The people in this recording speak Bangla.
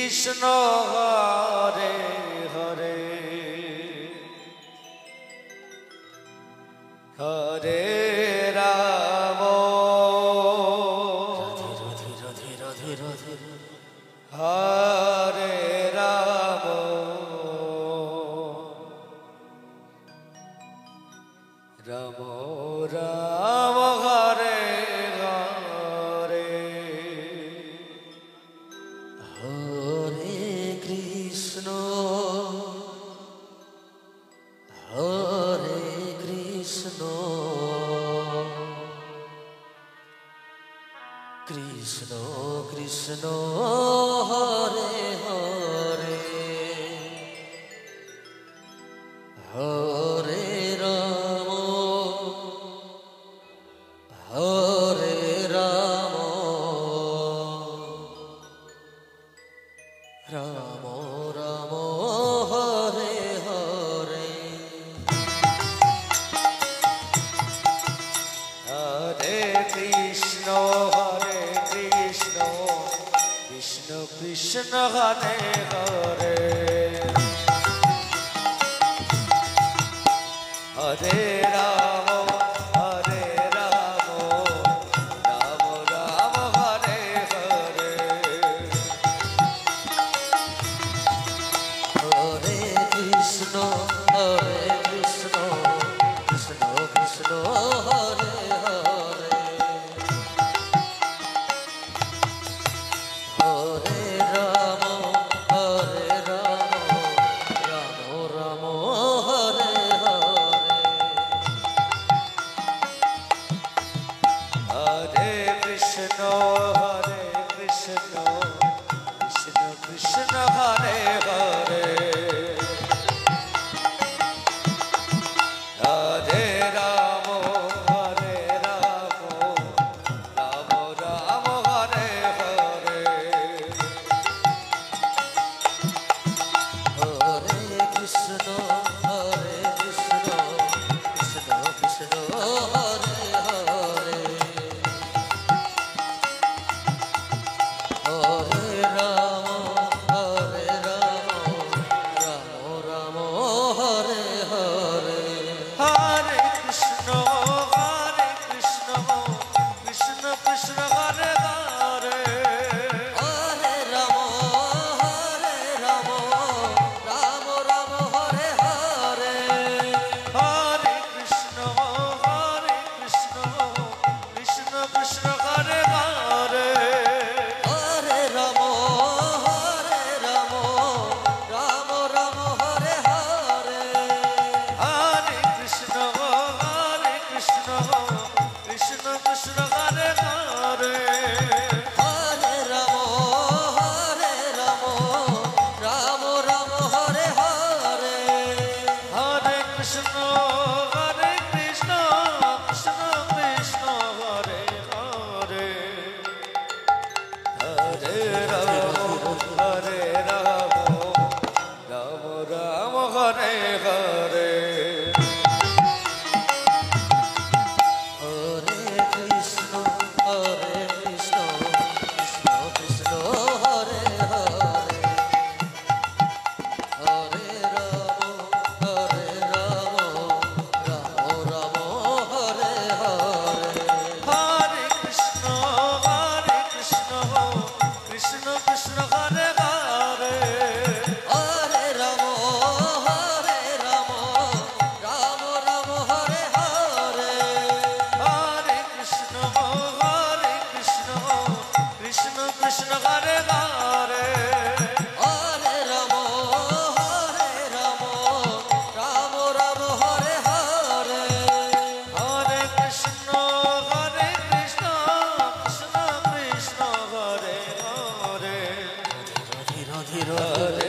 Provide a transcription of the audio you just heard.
কৃষ্ণ হরে হরে হরে রাম হরে রাম রাম রাম হরে হরে হরে কৃষ্ণ হরে কৃষ্ণ কৃষ্ণ কৃষ্ণ হরে হরে হরে রাম হরে রাম রাম রাম হরে হরে হরে কৃষ্ণ কৃষ্ণ কৃষ্ণ হরে হরে হরে রাম হরে রাম রাম রাম হরে হরে হরে কৃষ্ণ কৃষ্ণ কৃষ্ণ হরে হরে হরে রাম রাম রাম হরে হরে হরে কৃষ্ণ কৃষ্ণ কৃষ্ণ হরে হরে হরে রাম রাম রাম হরে হরে হরে কৃষ্ণ কৃষ্ণ কৃষ্ণ হরে হরে হরে রাম রাম রাম হরে হরে হরে কৃষ্ণ কৃষ্ণ কৃষ্ণ হরে হরে হরে রাম রাম রাম হরে হরে হরে কৃষ্ণ কৃষ্ণ কৃষ্ণ হরে হরে হরে রাম রাম রাম হরে হরে হরে কৃষ্ণ কৃষ্ণ কৃষ্ণ হরে হরে হরে রাম রাম রাম হরে হরে হরে কৃষ্ণ কৃষ্ণ কৃষ্ণ হরে হরে হরে রাম রাম রাম হরে হরে হরে কৃষ্ণ কৃষ্ণ কৃষ্ণ হরে হরে হরে রাম রাম হরে হরে হরে কৃষ্ণ কৃষ্ণ কৃষ্ণ হরে হরে হরে রাম রাম রাম হরে হরে হরে কৃষ্ণ কৃষ্ণ কৃষ্ণ হরে হরে হরে রাম রাম রাম হরে হরে হরে কৃষ্ণ কৃষ্ণ কৃষ্ণ হরে হরে হরে